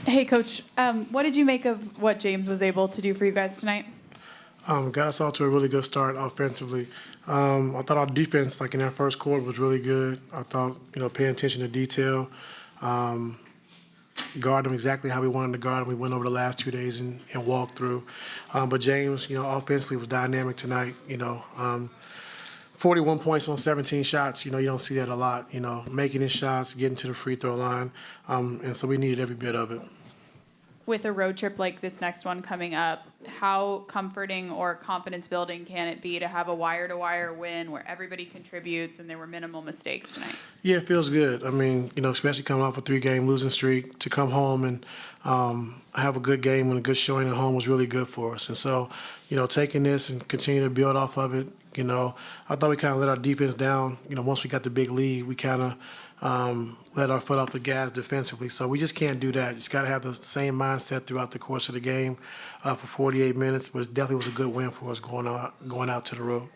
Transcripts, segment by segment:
Hey, Coach. What did you make of what James was able to do for you guys tonight? Got us off to a really good start offensively. I thought our defense, like in that first quarter, was really good. I thought, paying attention to detail, guard them exactly how we wanted to guard them. We went over the last 2 days and walked through. But James, offensively was dynamic tonight. 41 points on 17 shots. You don't see that a lot. Making his shots, getting to the free throw line, and so we needed every bit of it. With a road trip like this next one coming up, how comforting or confidence building can it be to have a wire-to-wire win where everybody contributes and there were minimal mistakes tonight? Yeah, it feels good. I mean, especially coming off a 3-game losing streak, to come home and have a good game and a good showing at home was really good for us. And so, taking this and continue to build off of it, I thought we kind of let our defense down. Once we got the big lead, we kind of let our foot off the gas defensively. So we just can't do that. Just got to have the same mindset throughout the course of the game for 48 minutes. But it definitely was a good win for us going out to the road.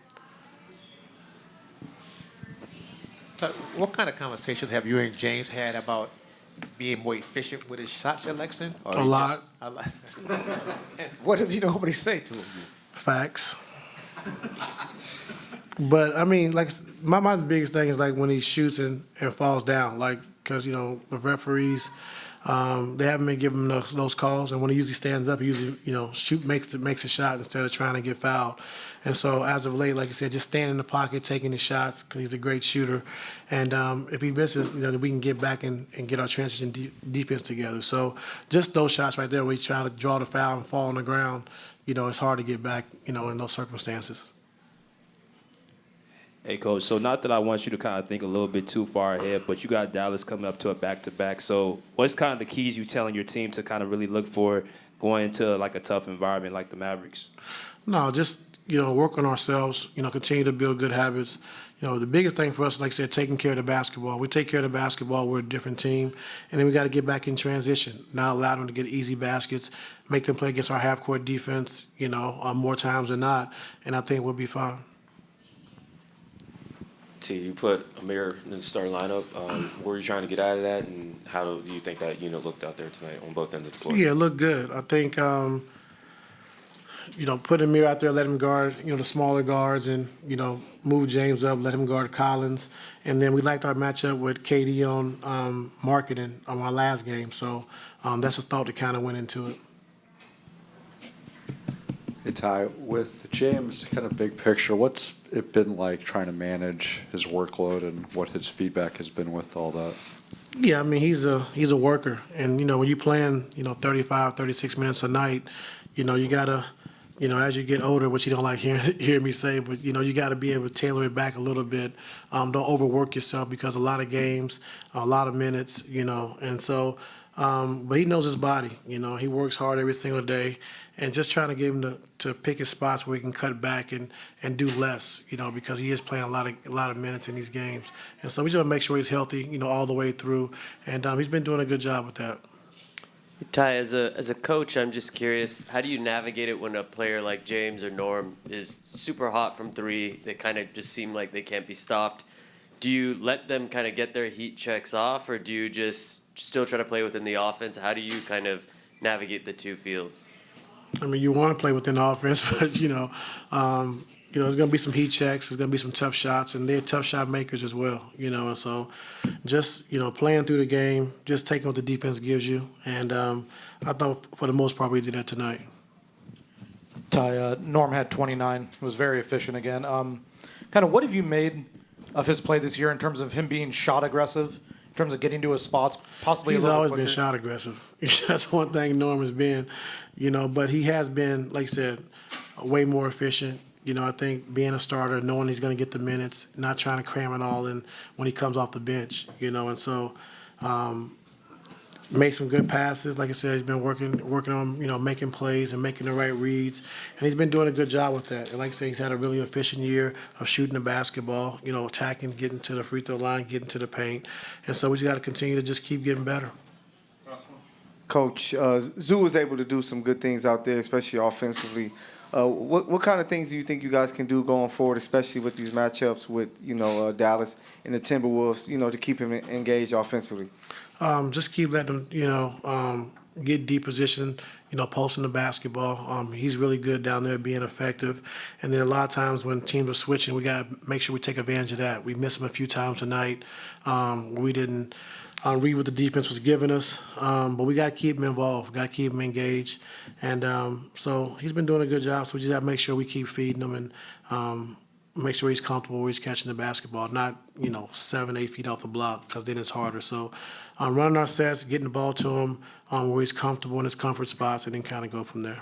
What kind of conversations have you and James had about being more efficient with his shot selection? Or A lot. And what does he normally say to him? Facts. But I mean, like my biggest thing is like when he shoots and falls down, like because the referees they haven't been giving him those calls, and when he usually stands up, he usually makes a shot instead of trying to get fouled. And so as of late, like you said, just staying in the pocket, taking his shots because he's a great shooter, and if he misses, we can get back and get our transition defense together. So just those shots right there, where he's trying to draw the foul and fall on the ground, it's hard to get back, in those circumstances. Hey, Coach, so not that I want you to kind of think a little bit too far ahead, but you got Dallas coming up to a back-to-back. So what's kind of the keys you telling your team to kind of really look for going into like a tough environment like the Mavericks? No, just, work on ourselves, continue to build good habits. The biggest thing for us, like I said, taking care of the basketball. We take care of the basketball, we're a different team. And then we got to get back in transition, not allow them to get easy baskets, make them play against our half-court defense, more times than not. And I think we'll be fine. T, you put Amir in the starting lineup. Were you trying to get out of that, and how do you think that unit looked out there tonight on both ends of the floor? Yeah, it looked good. I think, put Amir out there, let him guard, the smaller guards, and, move James up, let him guard Collins. And then we liked our matchup with KD on marketing on our last game. So that's a thought that kind of went into it. Hey, Ty, with James, kind of big picture, what's it been like trying to manage his workload and what his feedback has been with all that? Yeah, I mean, he's a worker. And, when you're playing, 35, 36 minutes a night, you got to, as you get older, which you don't like hearing me say, but, you got to be able to tailor it back a little bit. Don't overwork yourself because a lot of games, a lot of minutes, and so, but he knows his body. He works hard every single day. And just trying to get him to pick his spots where he can cut back and do less, because he is playing a lot of minutes in these games. And so we just want to make sure he's healthy, all the way through. And he's been doing a good job with that. Ty, as a coach, I'm just curious, how do you navigate it when a player like James or Norm is super hot from three? They kind of just seem like they can't be stopped. Do you let them kind of get their heat checks off, or do you just still try to play within the offense? How do you kind of navigate the two fields? I mean, you want to play within the offense, but there's going to be some heat checks. There's going to be some tough shots, and they're tough shot makers as well. And so just playing through the game, just taking what the defense gives you, and I thought for the most part we did that tonight. Ty, Norm had 29. Was very efficient again. Kind of what have you made of his play this year in terms of him being shot aggressive? In terms of getting to his spots, possibly he's a little always quicker? been shot aggressive. That's one thing Norm has been, but he has been, like I said, way more efficient. I think being a starter, knowing he's going to get the minutes, not trying to cram it all in when he comes off the bench, and so made some good passes. Like I said, he's been working on, making plays and making the right reads, and he's been doing a good job with that. And like I said, he's had a really efficient year of shooting the basketball, attacking, getting to the free throw line, getting to the paint. And so we just got to continue to just keep getting better. Coach, Zoo was able to do some good things out there, especially offensively. What kind of things do you think you guys can do going forward, especially with these matchups with Dallas and the Timberwolves, to keep him engaged offensively? Just keep letting them, get deep position, posting the basketball. He's really good down there being effective. And then a lot of times when teams are switching, we got to make sure we take advantage of that. We missed him a few times tonight. We didn't read what the defense was giving us, but we got to keep him involved, got to keep him engaged. And so he's been doing a good job, so we just got to make sure we keep feeding him and make sure he's comfortable where he's catching the basketball, not 7, 8 feet off the block, because then it's harder. So running our sets, getting the ball to him where he's comfortable in his comfort spots, and then kind of go from there.